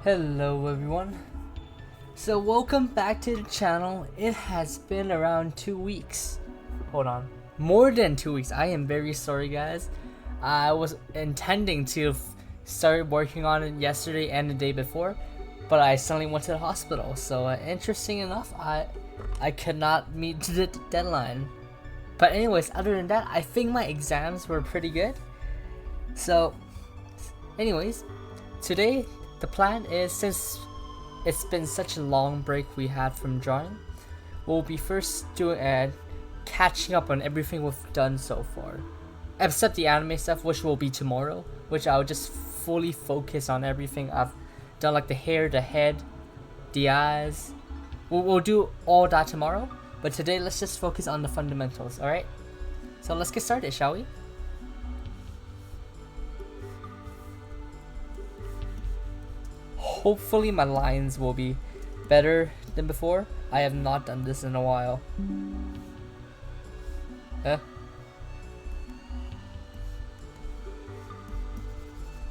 Hello everyone. So welcome back to the channel. It has been around 2 weeks. Hold on. More than 2 weeks. I am very sorry guys. I was intending to start working on it yesterday and the day before, but I suddenly went to the hospital. So interesting enough, I could not meet the deadline. But anyways, other than that, I think my exams were pretty good. So anyways, today the plan is, since it's been such a long break we had from drawing, we'll be first doing catching up on everything we've done so far, except the anime stuff, which will be tomorrow, which I'll just fully focus on everything I've done, like the hair, the head, the eyes. We'll do all that tomorrow, but today let's just focus on the fundamentals. Alright, so let's get started, shall we? Hopefully my lines will be better than before. I have not done this in a while. Huh?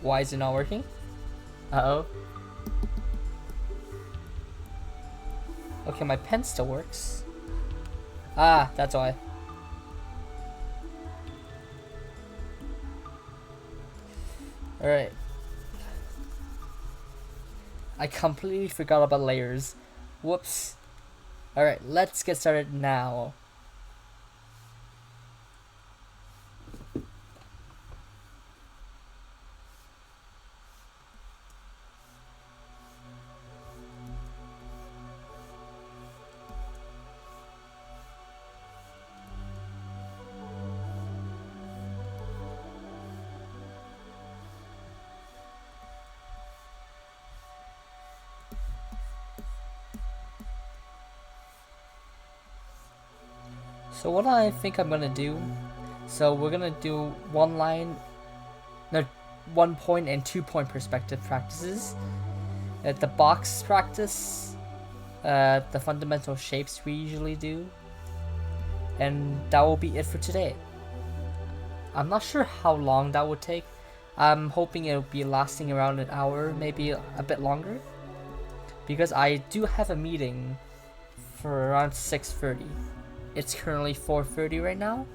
Why is it not working? Uh-oh. Okay, my pen still works. Ah, that's why. Alright. I completely forgot about layers. Whoops. Alright, let's get started now. So what I think I'm gonna do, so we're gonna do 1 point and 2 point perspective practices. At the box practice, the fundamental shapes we usually do, and that will be it for today. I'm not sure how long that would take. I'm hoping it'll be lasting around an hour, maybe a bit longer, because I do have a meeting for around 6:30. It's currently 4:30 right now,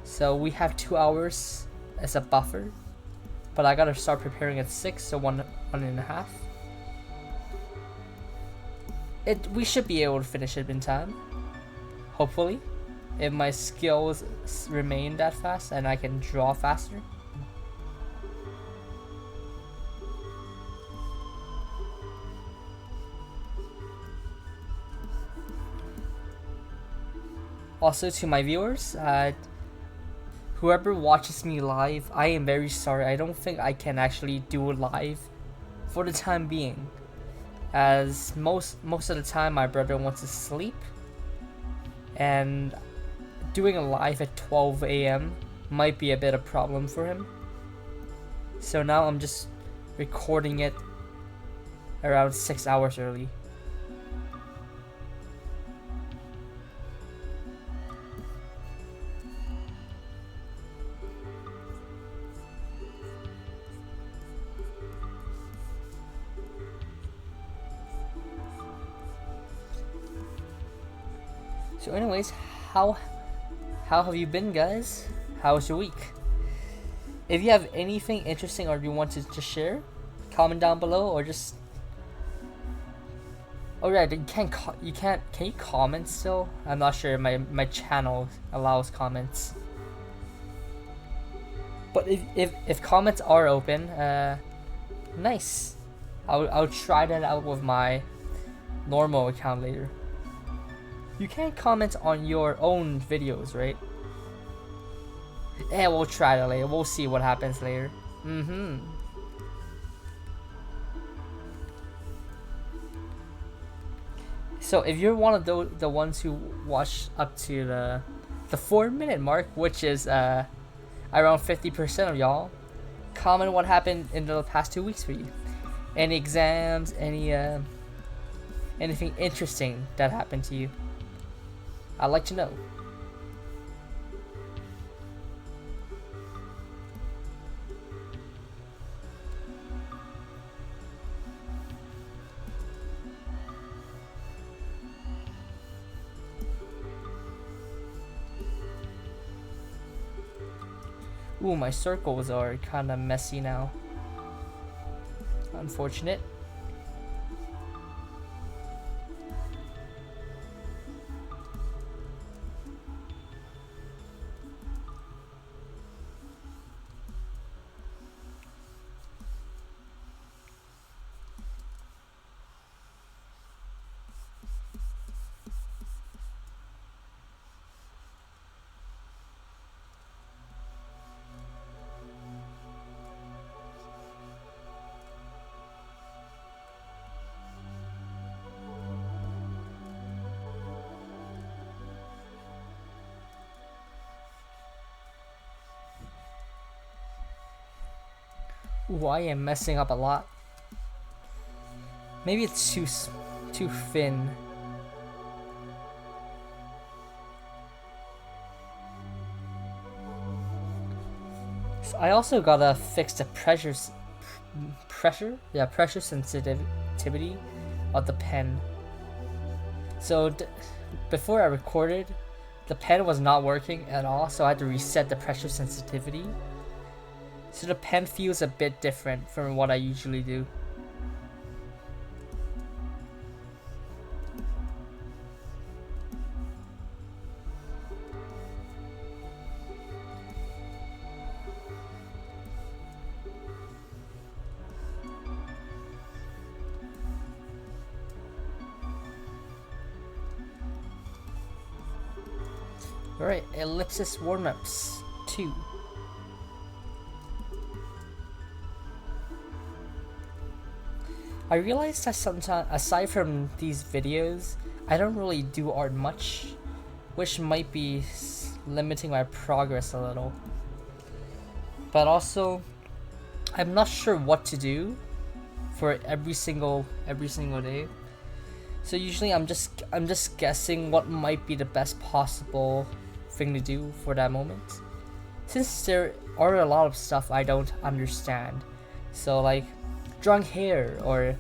so we have 2 hours as a buffer, but I gotta start preparing at 6, so one and a half. We should be able to finish it in time, hopefully, if my skills remain that fast and I can draw faster. Also, to my viewers, whoever watches me live, I am very sorry. I don't think I can actually do it live for the time being, as most of the time my brother wants to sleep, and doing a live at 12 a.m. might be a bit of a problem for him. So now I'm just recording it around 6 hours early. So anyways, how have you been, guys? How was your week? If you have anything interesting or you want to just share, comment down below, or just... Oh yeah, can you comment still? I'm not sure my channel allows comments. But if comments are open, nice. I'll try that out with my normal account later. You can't comment on your own videos, right? Yeah, we'll try that later. We'll see what happens later. So if you're one of the ones who watch up to the 4-minute mark, which is around 50% of y'all, comment what happened in the past 2 weeks for you. Any exams, anything interesting that happened to you. I'd like to know. Ooh, my circles are kind of messy now. Unfortunate. Ooh, I am messing up a lot. Maybe it's too thin. So I also gotta fix the pressure sensitivity of the pen. So before I recorded, the pen was not working at all, so I had to reset the pressure sensitivity. So the pen feels a bit different from what I usually do. Alright, ellipsis warmups 2. I realized that sometimes, aside from these videos, I don't really do art much, which might be limiting my progress a little. But also, I'm not sure what to do for every single day. So usually I'm just guessing what might be the best possible thing to do for that moment. Since there are a lot of stuff I don't understand. So like drawing hair or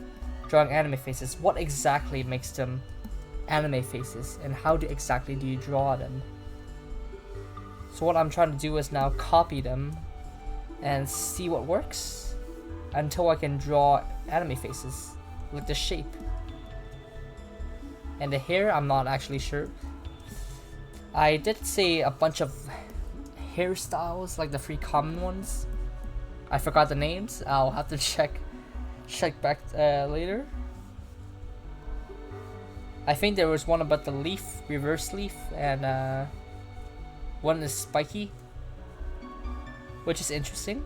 drawing anime faces, what exactly makes them anime faces and how exactly do you draw them? So what I'm trying to do is now copy them and see what works until I can draw anime faces, like the shape. And the hair, I'm not actually sure. I did say a bunch of hairstyles, like the 3 common ones. I forgot the names. I'll have to check back later. I think there was one about the leaf, reverse leaf, and one is spiky, which is interesting.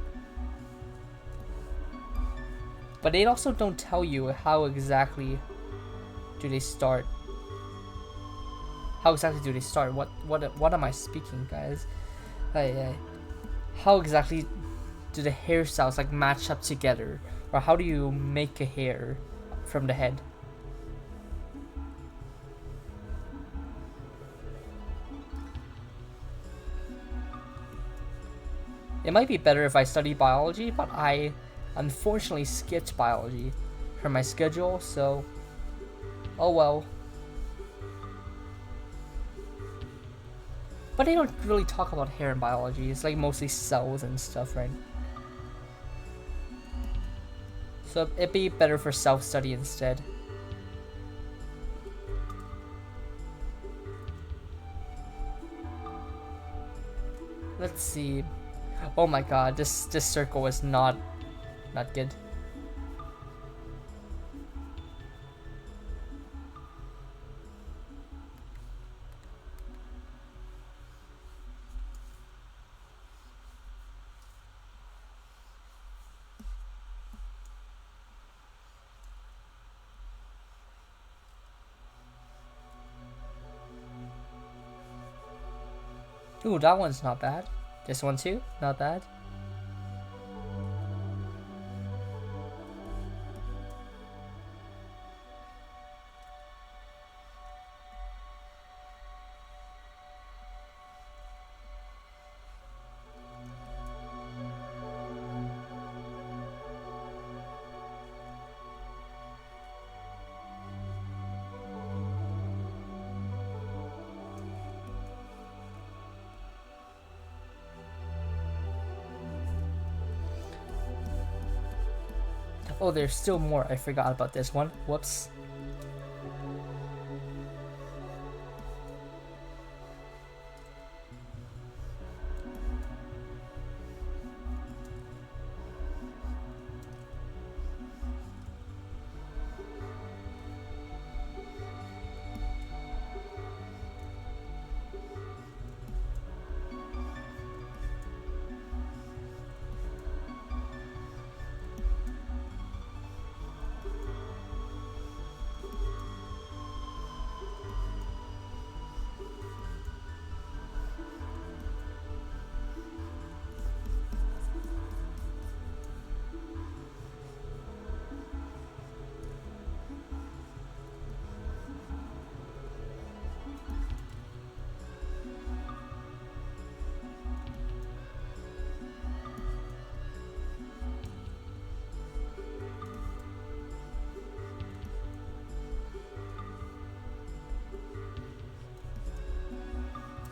But they also don't tell you how exactly do they start. How exactly do they start? What am I speaking, guys? How exactly do the hairstyles like match up together, or how do you make a hair from the head? It might be better if I study biology, but I unfortunately skipped biology from my schedule, so oh well. But they don't really talk about hair in biology. It's like mostly cells and stuff, right? So it'd be better for self-study instead. Let's see. Oh my god, this circle is not good. Ooh, that one's not bad. This one too, not bad. Oh, there's still more. I forgot about this one. Whoops.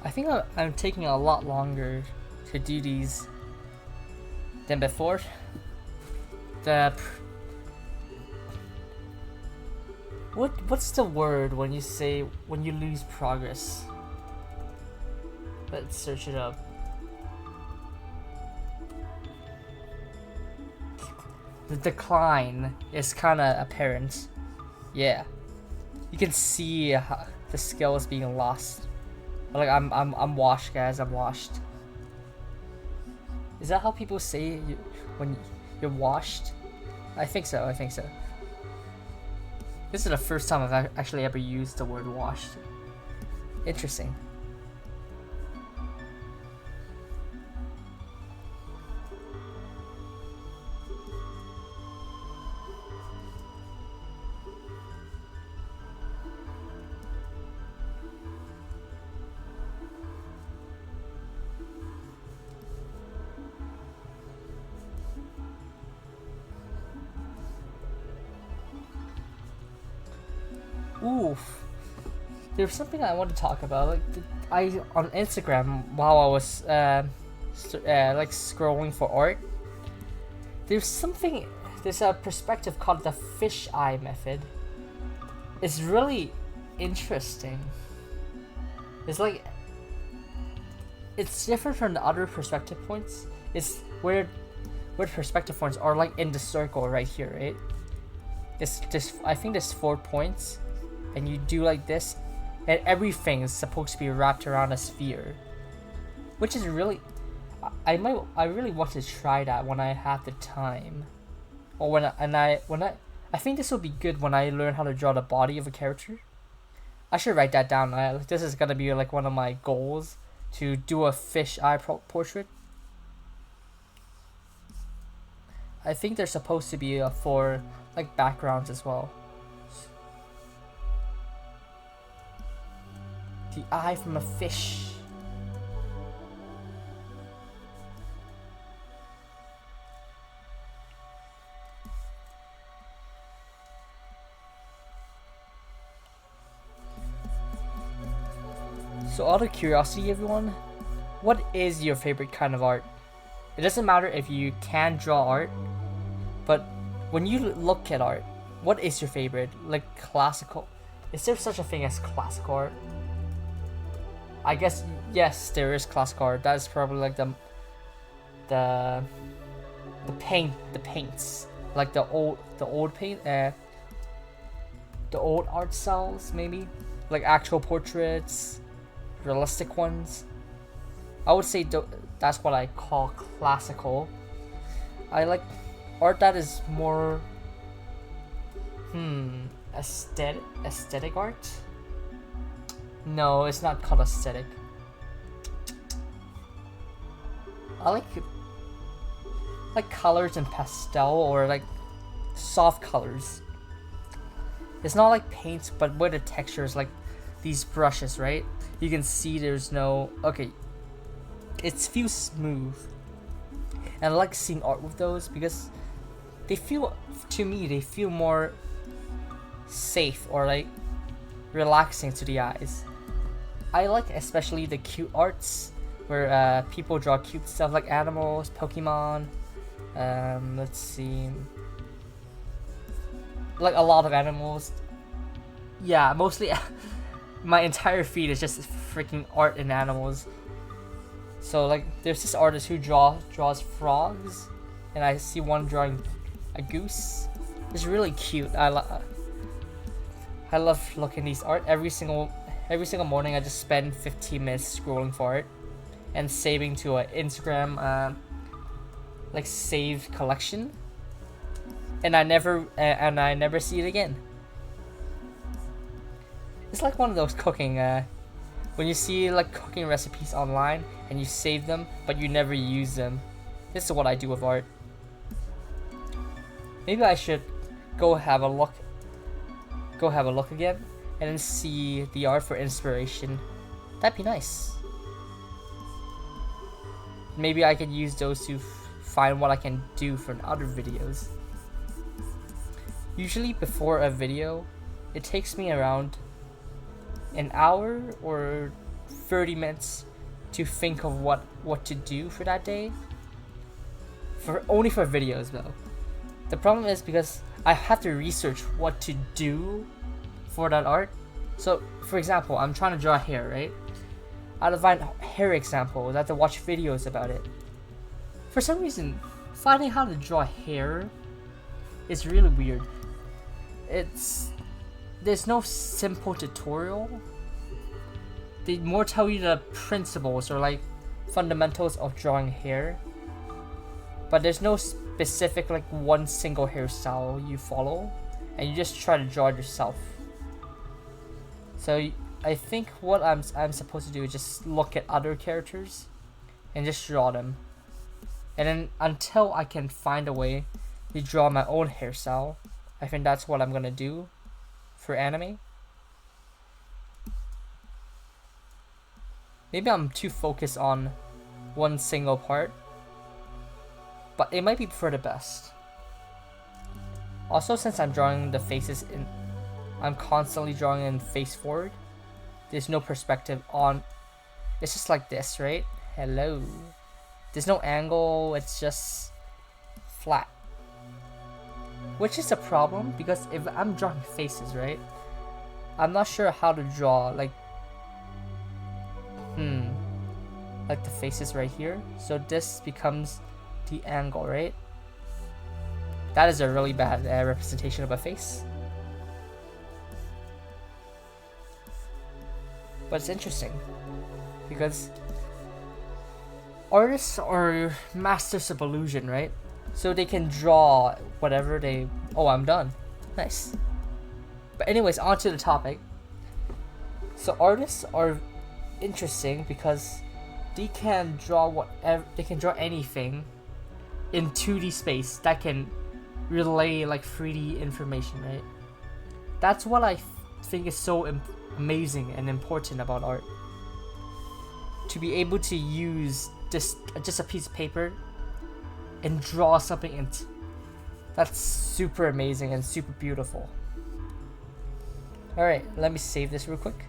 I think I'm taking a lot longer to do these than before. What's the word when you lose progress? Let's search it up. The decline is kind of apparent. Yeah, you can see how the skill is being lost. Like I'm washed, guys. I'm washed. Is that how people say when you're washed? I think so. I think so. This is the first time I've actually ever used the word washed. Interesting. Oof. There's something I want to talk about. Like, I on Instagram while I was like scrolling for art. There's a perspective called the fisheye method. It's really interesting. It's like it's different from the other perspective points. It's where perspective points are like in the circle right here, right? I think there's 4 points. And you do like this, and everything is supposed to be wrapped around a sphere, which is really, I really want to try that when I have the time, or when I think this will be good when I learn how to draw the body of a character. I should write that down. This is gonna be like one of my goals, to do a fish eye portrait. I think they're supposed to be for like backgrounds as well. The eye from a fish. So out of curiosity, everyone, what is your favorite kind of art? It doesn't matter if you can draw art, but when you look at art, what is your favorite? Like classical. Is there such a thing as classical art? I guess yes, there is classical art. That is probably like the paints, like the old paint, the old art styles maybe, like actual portraits, realistic ones. I would say that's what I call classical. I like art that is more aesthetic art. No, it's not called aesthetic. I like colors in pastel or like soft colors. It's not like paints, but where the texture is like these brushes, right? You can see there's no it feels smooth, and I like seeing art with those because they feel more safe or like relaxing to the eyes. I like especially the cute arts where people draw cute stuff like animals, Pokemon. Let's see. like a lot of animals. Yeah, mostly my entire feed is just freaking art and animals. So like there's this artist who draws frogs, and I see one drawing a goose. It's really cute. I love looking at these art. Every single morning I just spend 15 minutes scrolling for it and saving to an Instagram like saved collection, and I never see it again. It's like one of those cooking when you see like cooking recipes online and you save them but you never use them. This is what I do with art. Maybe I should go have a look again and then see the art for inspiration. That'd be nice. Maybe I can use those to find what I can do for other videos. Usually before a video, it takes me around an hour or 30 minutes to think of what to do for that day. Only for videos though. The problem is because I have to research what to do for that art. So for example, I'm trying to draw hair, right? Out of find hair examples, I have to watch videos about it. For some reason, finding how to draw hair is really weird. There's no simple tutorial. They more tell you the principles or like fundamentals of drawing hair, but there's no specific like one single hairstyle you follow, and you just try to draw it yourself. So I think what I'm supposed to do is just look at other characters and just draw them, and then until I can find a way to draw my own hairstyle, I think that's what I'm gonna do for anime. Maybe I'm too focused on one single part, but it might be for the best. Also, since I'm drawing the faces I'm constantly drawing in face forward. There's no perspective on. It's just like this, right? Hello. There's no angle. It's just flat. Which is a problem because if I'm drawing faces, right? I'm not sure how to draw like the faces right here. So this becomes the angle, right? That is a really bad representation of a face. But it's interesting because artists are masters of illusion, right? So they can draw whatever they... Oh, I'm done. Nice. But anyways, on to the topic. So artists are interesting because they can draw whatever, they can draw anything in 2D space that can relay like 3D information, right? That's what I think is so amazing and important about art. To be able to use just a piece of paper and draw something in that's super amazing and super beautiful. Alright, let me save this real quick.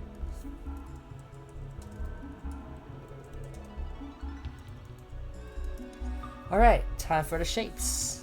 Alright, time for the shapes.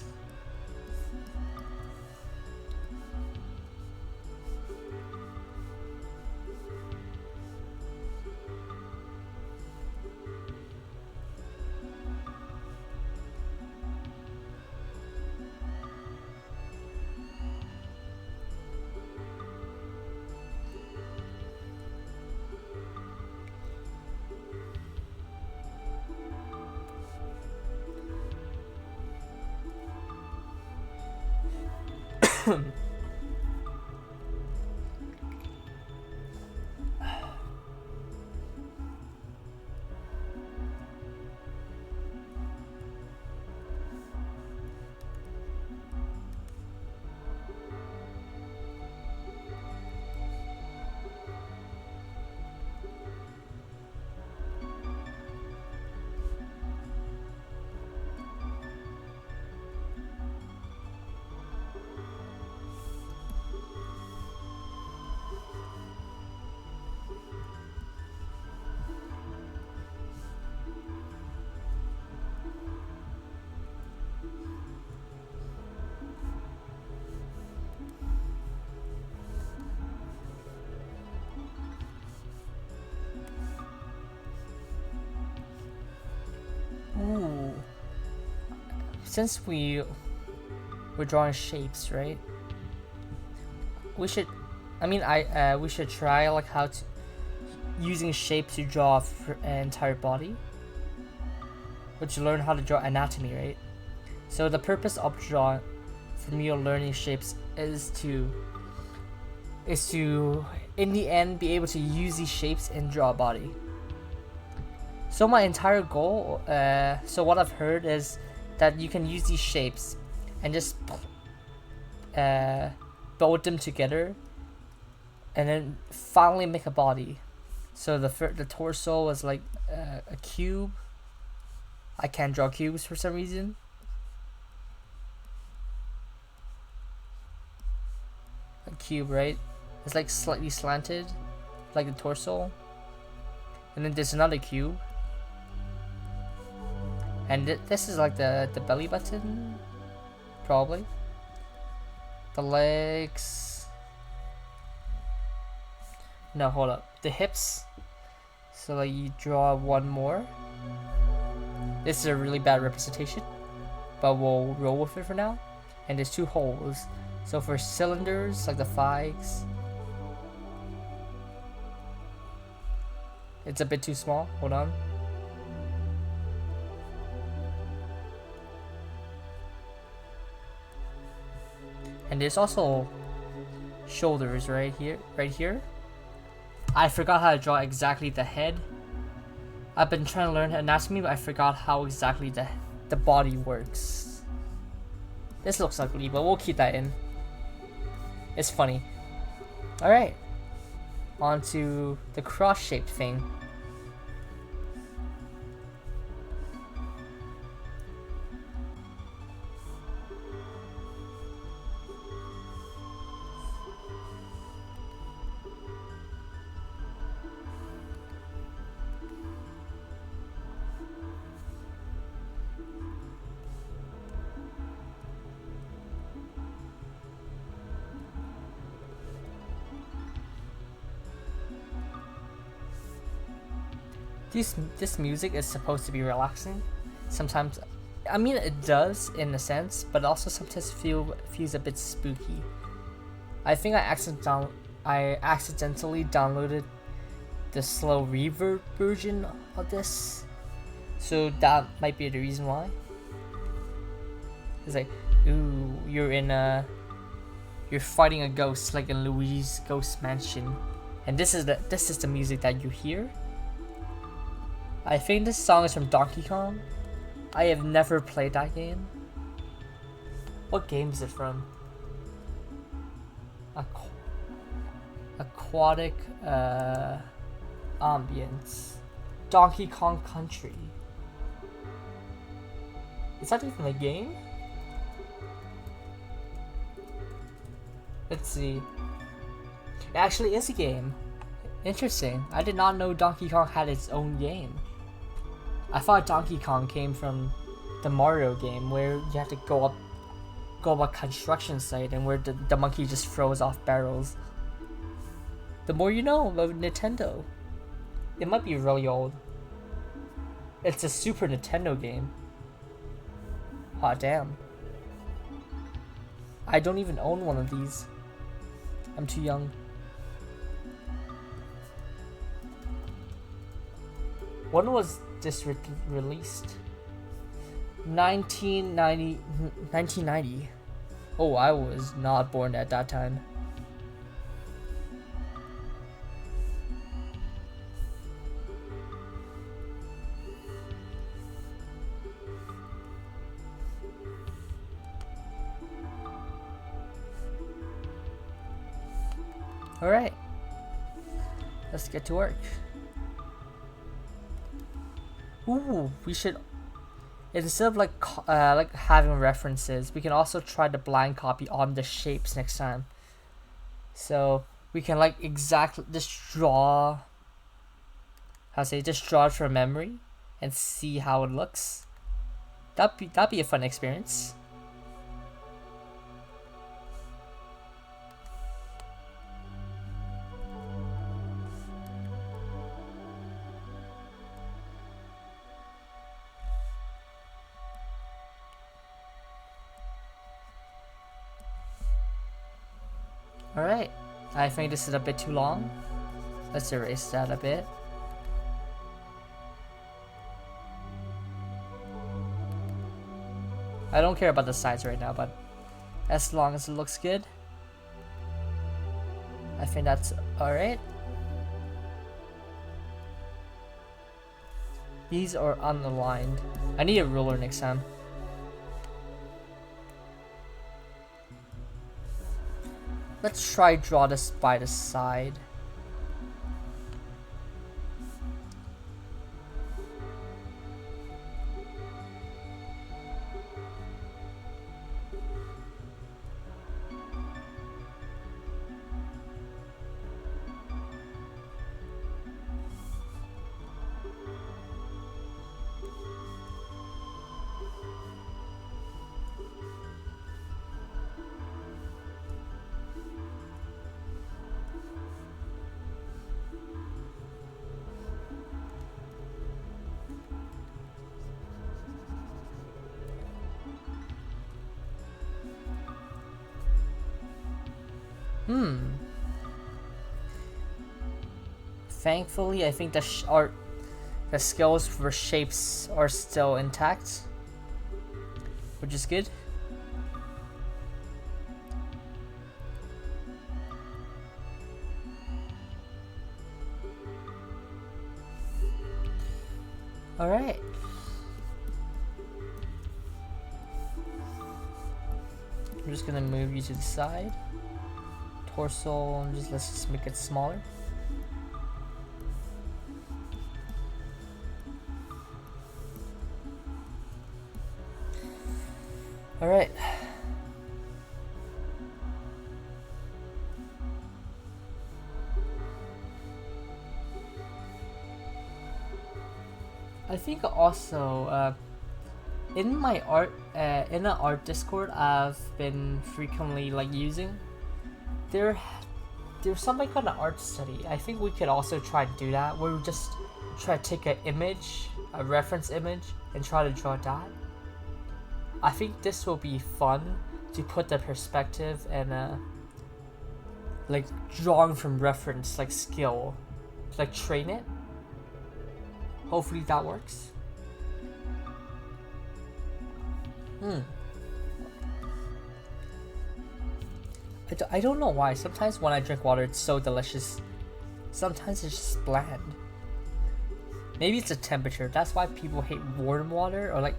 since we're drawing shapes, right? We should, we should try like how to using shapes to draw an entire body, which you learn how to draw anatomy, right? So the purpose of drawing, for me, learning shapes is to in the end be able to use these shapes and draw a body. So my entire goal, so what I've heard is that you can use these shapes and just build them together, and then finally make a body. So the torso is like a cube. I can't draw cubes for some reason. A cube, right? It's like slightly slanted, like the torso. And then there's another cube. And this is like the belly button, probably. The legs. No, hold up. The hips. So like you draw one more. This is a really bad representation, but we'll roll with it for now. And there's 2 holes. So for cylinders, like the thighs, it's a bit too small. Hold on. And there's also shoulders right here. I forgot how to draw exactly the head. I've been trying to learn anatomy, but I forgot how exactly the body works. This looks ugly, but we'll keep that in. It's funny. Alright. On to the cross-shaped thing. This music is supposed to be relaxing. Sometimes, I mean it does in a sense, but also sometimes feels a bit spooky. I think I accidentally downloaded the slow reverb version of this, so that might be the reason why. It's like, ooh, you're fighting a ghost like in Luigi's Ghost Mansion, and this is the music that you hear. I think this song is from Donkey Kong. I have never played that game. What game is it from? Aquatic, Ambience. Donkey Kong Country. Is that even a game? Let's see. It actually is a game. Interesting. I did not know Donkey Kong had its own game. I thought Donkey Kong came from the Mario game where you have to go up a construction site and where the monkey just throws off barrels. The more you know about Nintendo. It might be really old. It's a Super Nintendo game. Hot damn. I don't even own one of these. I'm too young. When was this released? 1990. Oh, I was not born at that time. Alright, let's get to work. Ooh, we should, instead of like having references, we can also try the blind copy on the shapes next time. So we can like exactly just draw, just draw it from memory and see how it looks. That'd be a fun experience. Alright, I think this is a bit too long. Let's erase that a bit. I don't care about the sides right now, but as long as it looks good, I think that's alright. These are unaligned. I need a ruler next time. Let's try draw this by the side. Thankfully, I think the skills for shapes are still intact, which is good. All right. I'm just gonna move you to the side. Torso, and let's just make it smaller. All right. I think also in my art in an art Discord I've been frequently like using, there's something called an art study. I think we could also try to do that, where we just try to take an image, a reference image, and try to draw that. I think this will be fun to put the perspective and like drawing from reference like skill, like train it. Hopefully that works. I don't know why. Sometimes when I drink water, it's so delicious. Sometimes it's just bland. Maybe it's the temperature. That's why people hate warm water or like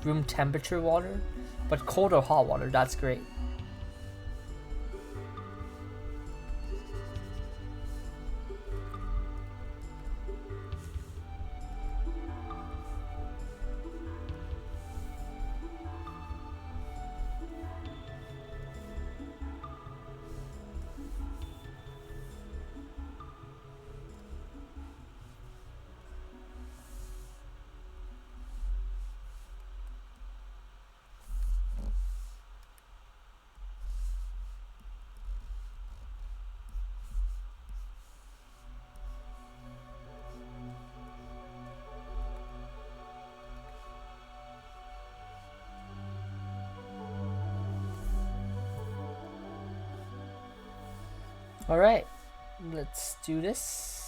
room temperature water. But cold or hot water, that's great. Alright, let's do this.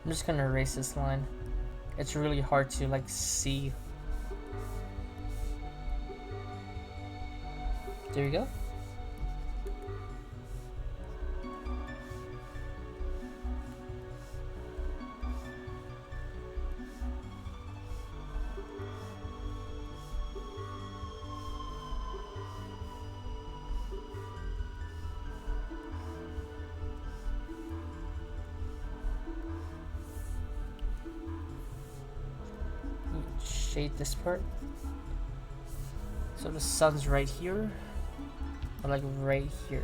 I'm just gonna erase this line. It's really hard to like see. There you go. shade this part. So the sun's right here, or like right here.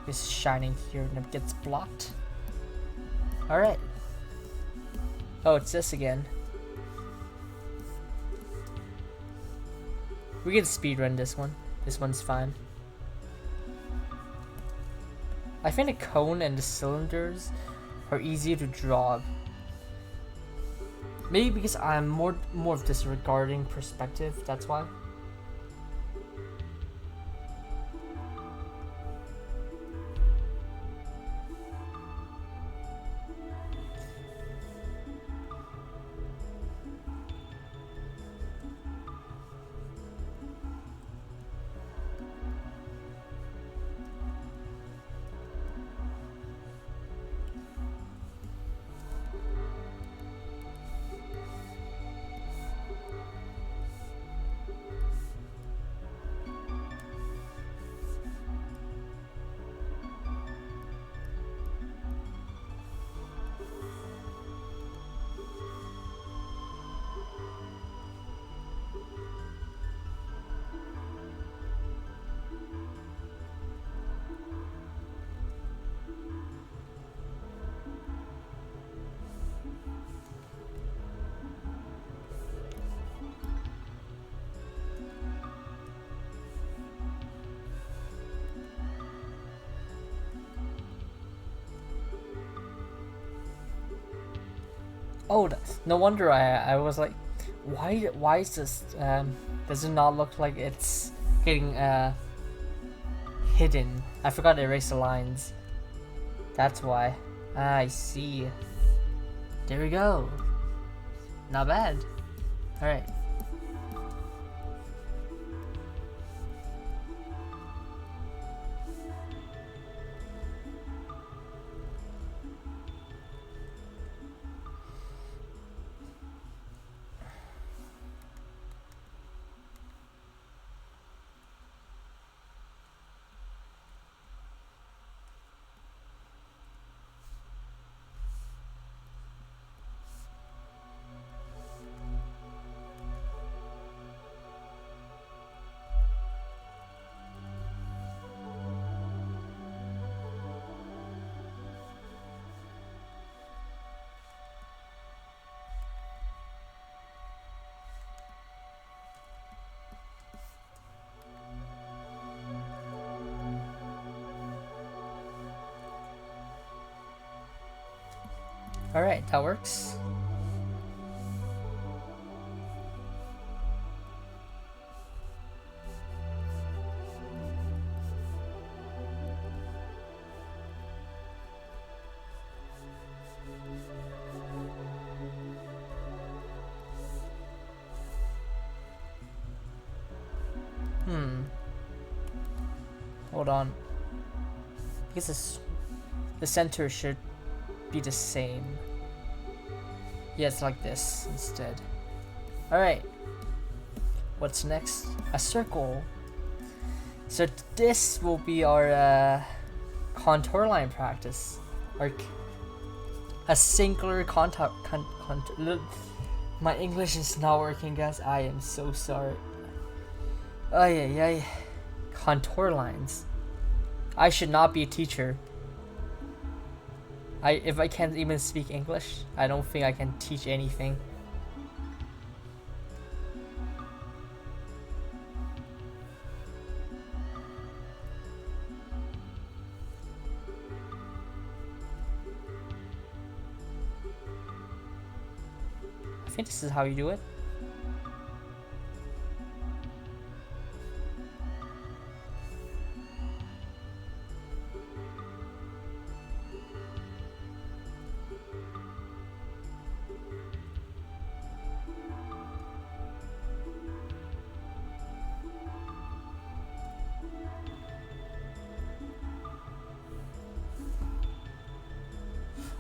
It's shining here and it gets blocked. Alright. Oh, it's this again. We can speedrun this one. This one's fine. I find the cone and the cylinders are easier to draw. Maybe because I'm more of this regarding perspective, that's why. Oh, no wonder I was like, why is this, does it not look like it's getting, hidden? I forgot to erase the lines. That's why. Ah, I see. There we go. Not bad. Alright. Alright, that works. Hold on. Because the center should be the same. Yeah, it's like this instead. Alright. What's next? A circle. So this will be our contour line practice. A singular contour. My English is not working, guys. I am so sorry. Oh yeah. Contour lines. I should not be a teacher. If I can't even speak English, I don't think I can teach anything. I think this is how you do it.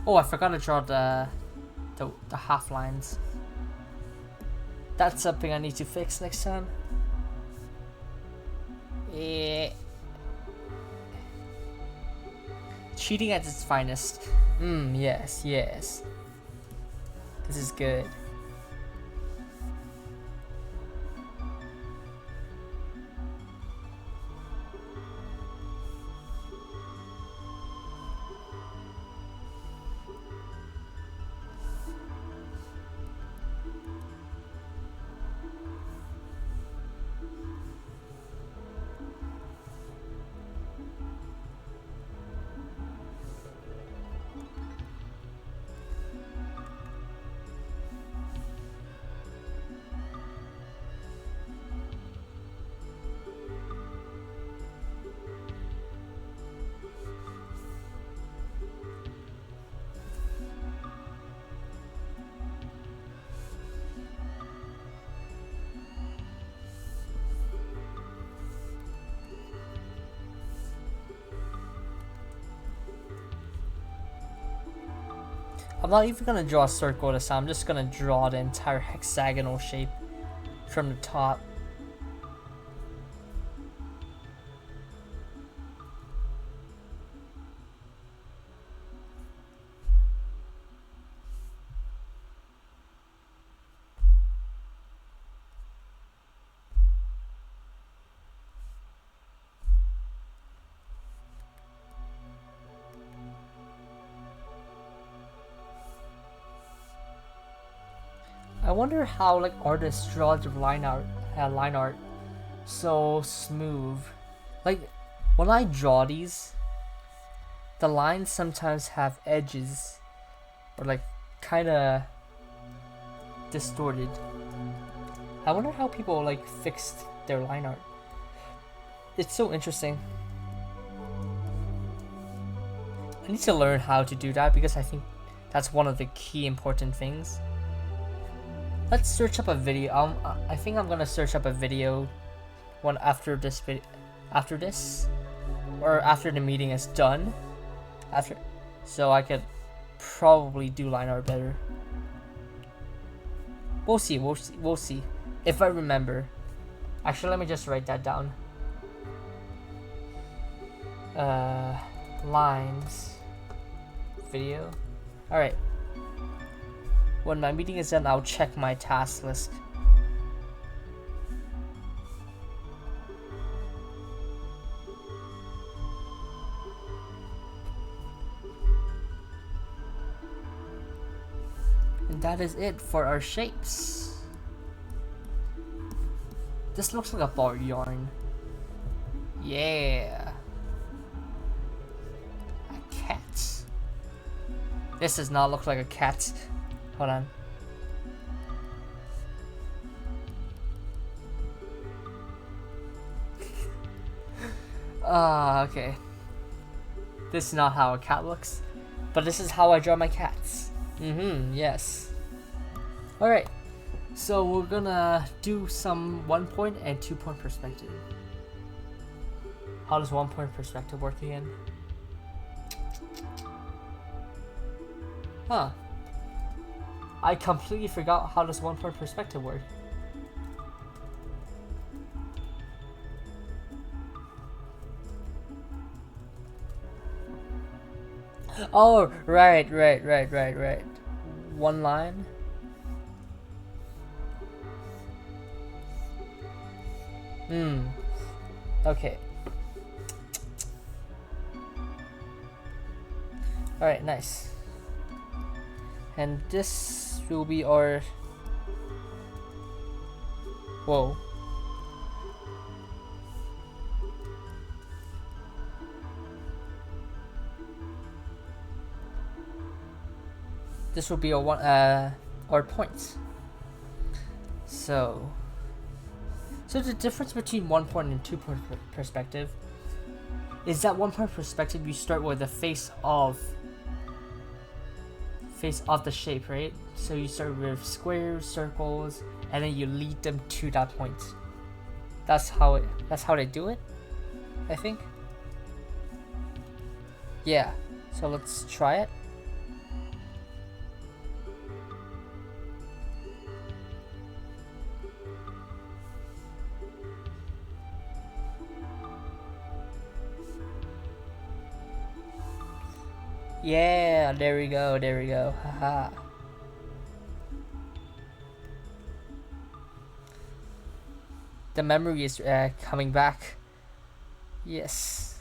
Oh, I forgot to draw the half lines. That's something I need to fix next time. Yeah. Cheating at its finest. Yes. This is good. I'm not even gonna draw a circle this time. I'm just gonna draw the entire hexagonal shape from the top. I wonder how like artists draw the line art so smooth. Like when I draw these, the lines sometimes have edges or like kind of distorted. I wonder how people like fixed their line art. It's so interesting. I need to learn how to do that because I think that's one of the key important things. Let's search up a video. I think I'm gonna search up a video one after this or after the meeting is done, so I could probably do line art better. We'll see if I remember. Actually, let me just write that down. Lines video. All right. When my meeting is done, I'll check my task list. And that is it for our shapes. This looks like a ball of yarn. Yeah. A cat. This does not look like a cat. Hold on. Okay. This is not how a cat looks, but this is how I draw my cats. Yes. Alright, so we're gonna do some 1 point and 2 point perspective. How does 1 point perspective work again? Huh. I completely forgot how does 1 point perspective work. Oh, right. One line. Okay. Alright, nice. And this will be our... Whoa. This will be our points. So the difference between 1 point and 2 point perspective is that 1 point perspective you start with the face of the shape, right? So you start with squares, circles, and then you lead them to that point. That's how they do it, I think. Yeah. So let's try it. Yeah, there we go, haha. The memory is coming back. Yes.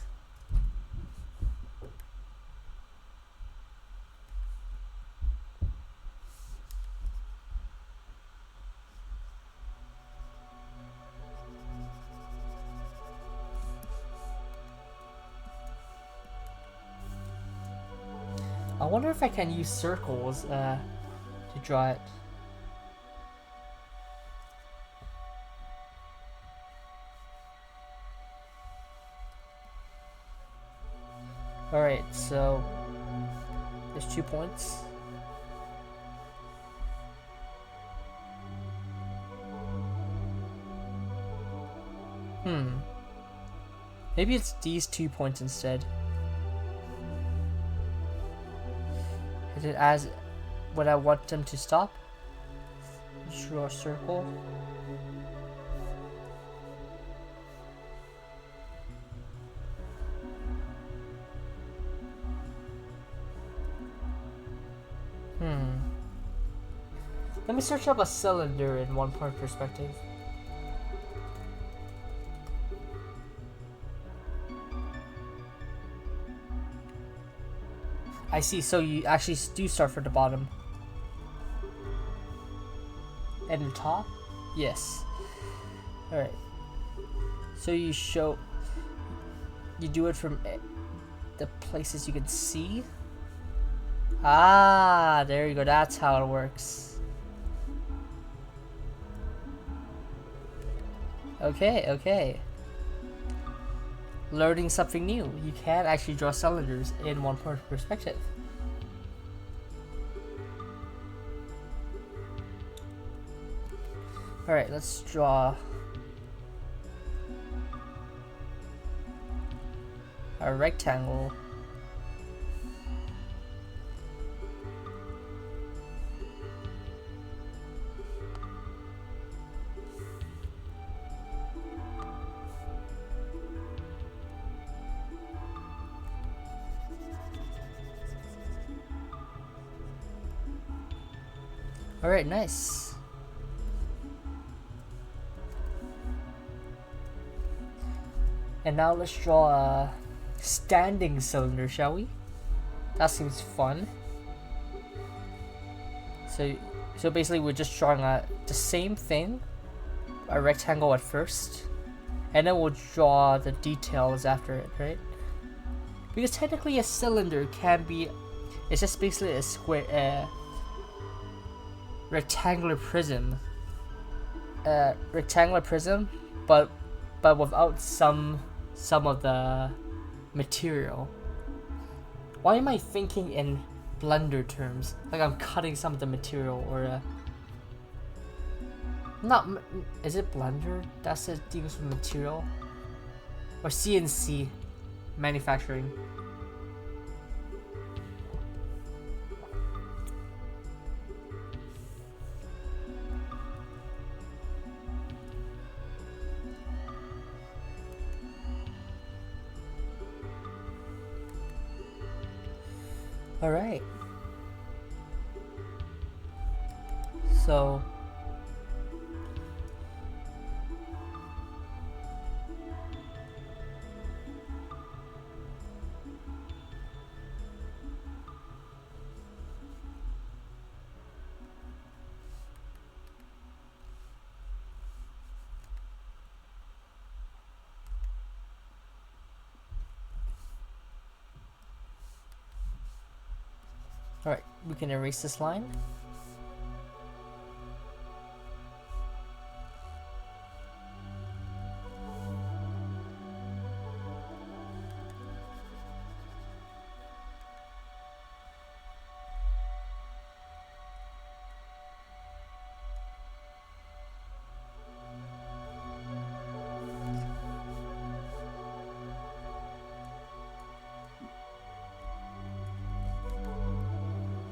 I wonder if I can use circles to draw it. Alright, so there's 2 points. Maybe it's these 2 points instead. when I want them to stop. Draw a circle. Let me search up a cylinder in one point perspective. I see, so you actually do start from the bottom. And the top? Yes. Alright. So you do it from the places you can see? Ah, there you go, that's how it works. Okay. Learning something new. You can actually draw cylinders in one point perspective. Alright, let's draw a rectangle. Alright, nice. And now let's draw a standing cylinder, shall we? That seems fun. So basically we're just drawing the same thing, a rectangle at first, and then we'll draw the details after it, right? Because technically a cylinder can be, it's just basically a square, rectangular prism, but without some of the material. Why am I thinking in blender terms? Like I'm cutting some of the material, or not? Is it blender? That's the deals with material, or CNC manufacturing. All right. So alright, we can erase this line.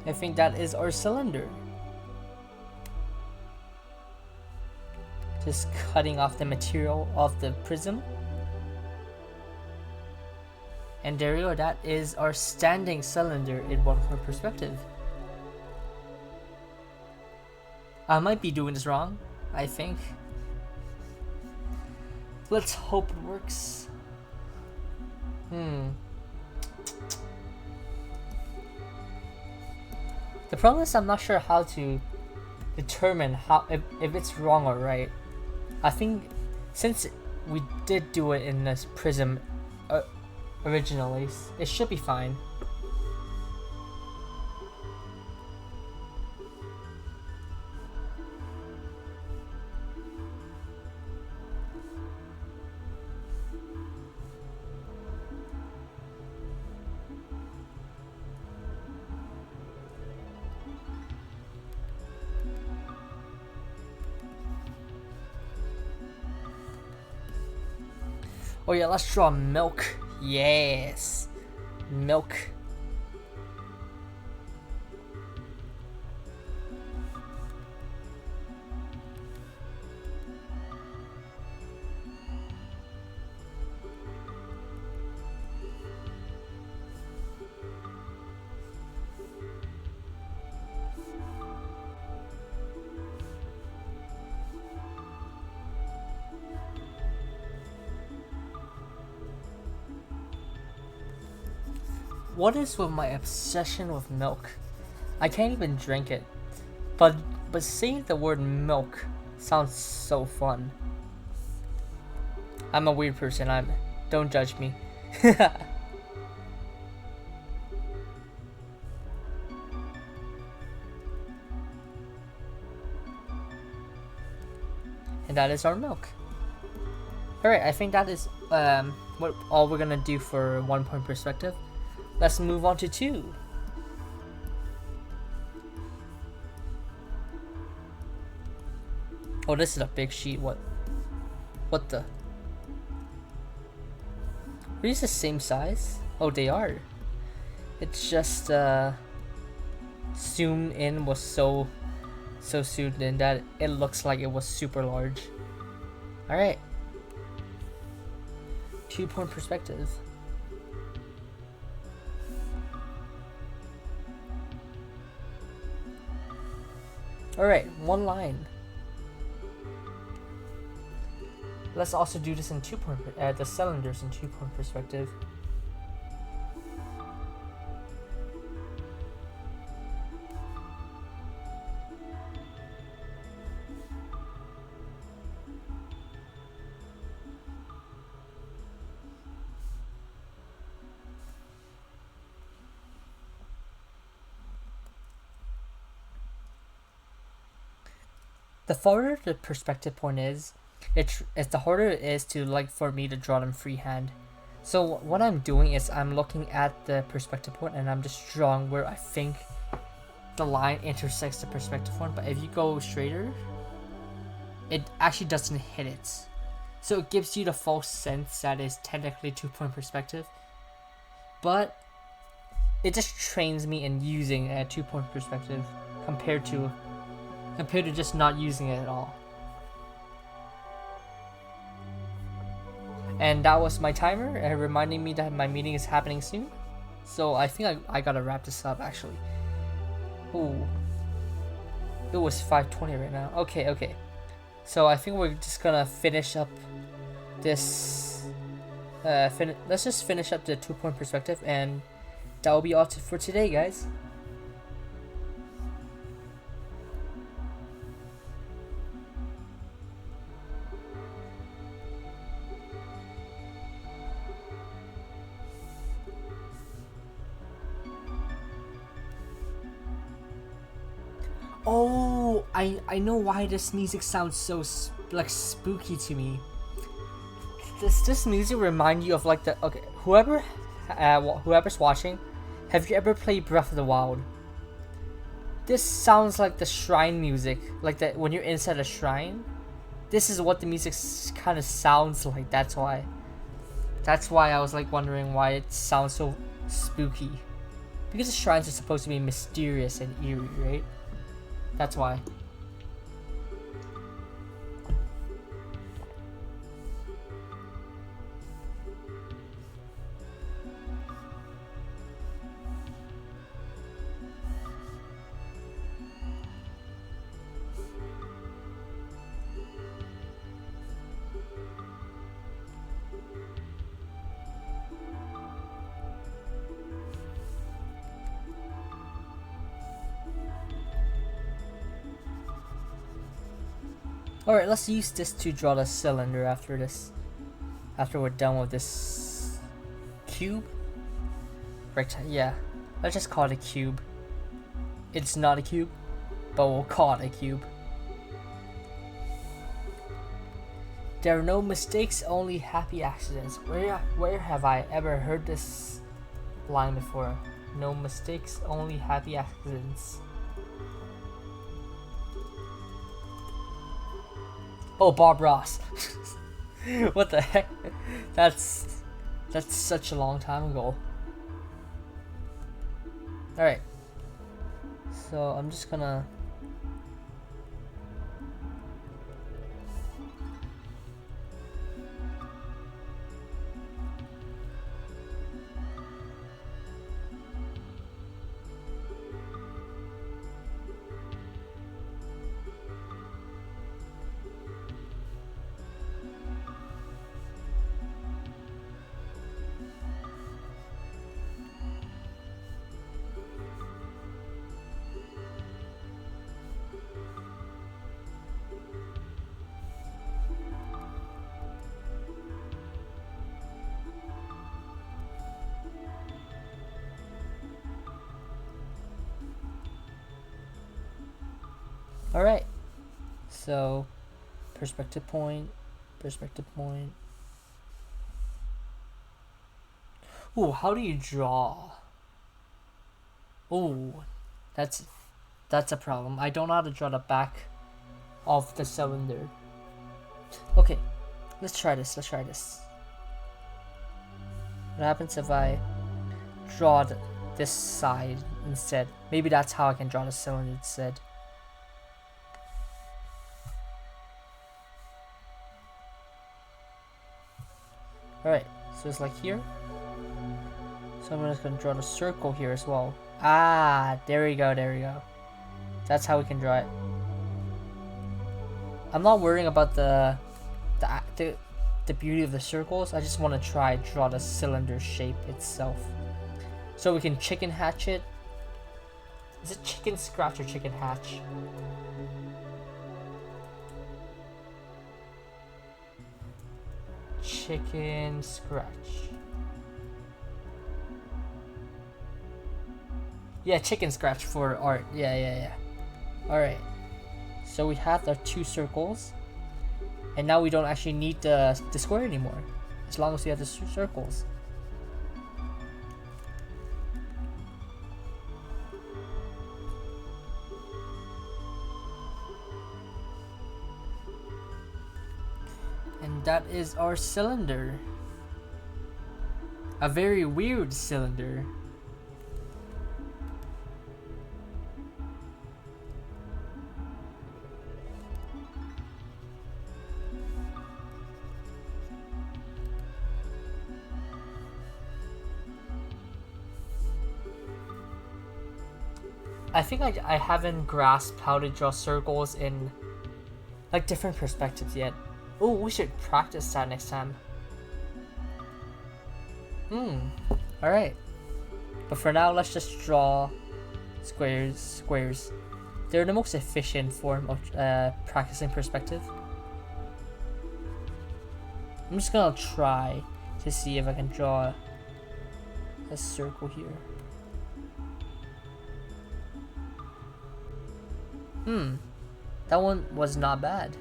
I think that is our cylinder. Just cutting off the material of the prism. And there you go, that is our standing cylinder in one point perspective. I might be doing this wrong, I think. Let's hope it works. The problem is I'm not sure how to determine if it's wrong or right. I think since we did do it in this prism originally, it should be fine. Oh yeah, let's draw milk. Yes, milk. What is with my obsession with milk? I can't even drink it. But saying the word milk sounds so fun. I'm a weird person. Don't judge me. And that is our milk. Alright, I think that is what all we're gonna do for 1 point perspective. Let's move on to 2. Oh, this is a big sheet. What the? Are these the same size? Oh, they are. It's just zoomed in was so zoomed in that it looks like it was super large. Alright. 2 point perspective. Alright, 1 line. Let's also do this in 2 point, the cylinders in 2 point perspective. The farther the perspective point is, it's the harder it is to for me to draw them freehand. So what I'm doing is I'm looking at the perspective point and I'm just drawing where I think the line intersects the perspective point. But if you go straighter, it actually doesn't hit it. So it gives you the false sense that it's technically 2 point perspective. But it just trains me in using a 2 point perspective compared to just not using it at all. And that was my timer, reminding me that my meeting is happening soon. So I think I gotta wrap this up actually. Ooh. It was 5:20 right now. Okay. So I think we're just gonna finish up this. Let's just finish up the 2 point perspective, and that will be all for today, guys. Oh, I know why this music sounds so spooky to me. Does this music remind you of whoever's watching? Have you ever played Breath of the Wild? This sounds like the shrine music, like that when you're inside a shrine. This is what the music kind of sounds like. That's why I was wondering why it sounds so spooky. Because the shrines are supposed to be mysterious and eerie, right? That's why. Alright, let's use this to draw the cylinder after this. After we're done with this cube. Yeah, let's just call it a cube. It's not a cube, but we'll call it a cube. There are no mistakes, only happy accidents. Where have I ever heard this line before? No mistakes, only happy accidents. Oh, Bob Ross. What the heck? That's such a long time ago. Alright. So I'm just gonna Alright, so perspective point, perspective point. Ooh, how do you draw? Ooh, that's a problem. I don't know how to draw the back of the cylinder. Okay, let's try this. What happens if I draw this side instead? Maybe that's how I can draw the cylinder instead. Alright, so it's like here. So I'm just gonna draw the circle here as well. Ah, there we go. That's how we can draw it. I'm not worrying about the beauty of the circles. I just want to draw the cylinder shape itself. So we can chicken hatch it. Is it chicken scratch or chicken hatch? Chicken scratch. Yeah, chicken scratch for art. Yeah. Alright. So we have our two circles. And now we don't actually need the square anymore. As long as we have the circles. And that is our cylinder. A very weird cylinder. I think I haven't grasped how to draw circles in like different perspectives yet. Oh, we should practice that next time. Alright. But for now, let's just draw squares. They're the most efficient form of practicing perspective. I'm just gonna try to see if I can draw a circle here. That one was not bad.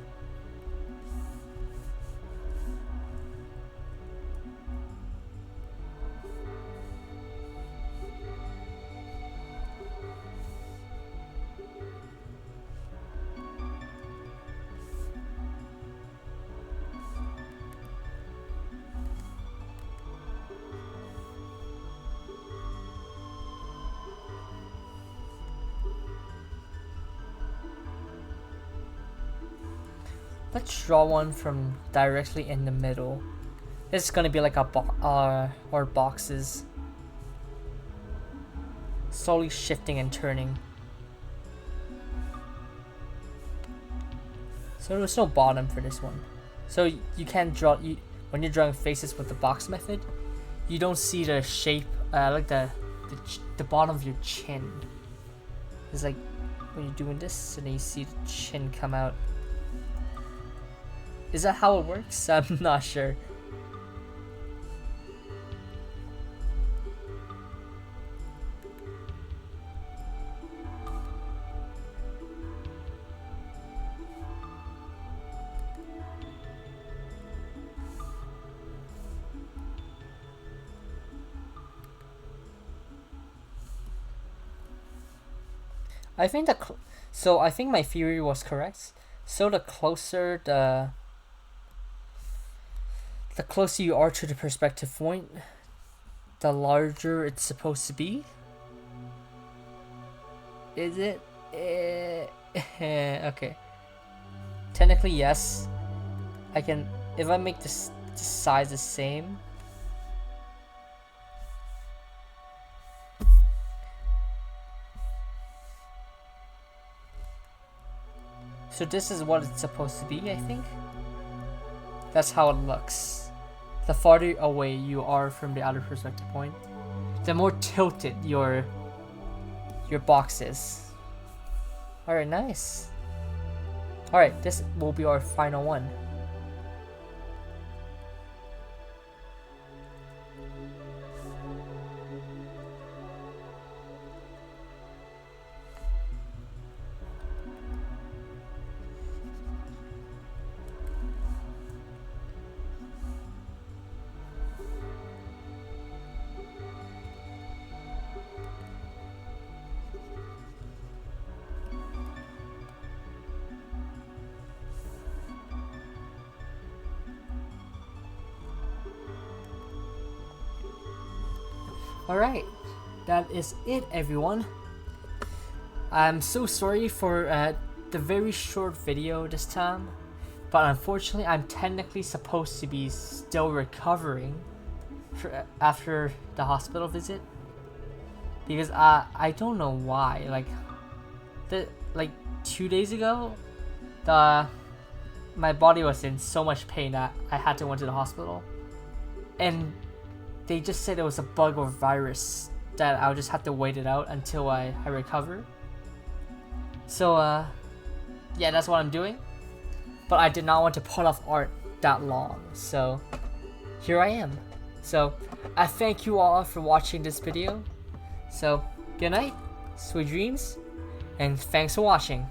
Let's draw one from directly in the middle. It's gonna be like a or boxes, slowly shifting and turning. So there's no bottom for this one. So you can't draw when you're drawing faces with the box method. You don't see the shape like the bottom of your chin. It's like when you're doing this and then you see the chin come out. Is that how it works? I'm not sure. I think I think my theory was correct. So the closer the closer you are to the perspective point, the larger it's supposed to be. Is it? Okay. Technically, yes. I can, if I make this size the same. So this is what it's supposed to be, I think. That's how it looks. The farther away you are from the outer perspective point, the more tilted your box is. Alright, nice. Alright, this will be our final one. Alright, that is it, everyone. I'm so sorry for the very short video this time, but unfortunately I'm technically supposed to be still recovering after the hospital visit, because I don't know why, like 2 days ago my body was in so much pain that I had to go to the hospital, and they just said it was a bug or virus that I'll just have to wait it out until I recover. So yeah, that's what I'm doing, but I did not want to put off art that long, so here I am. So I thank you all for watching this video. So good night, sweet dreams, and thanks for watching.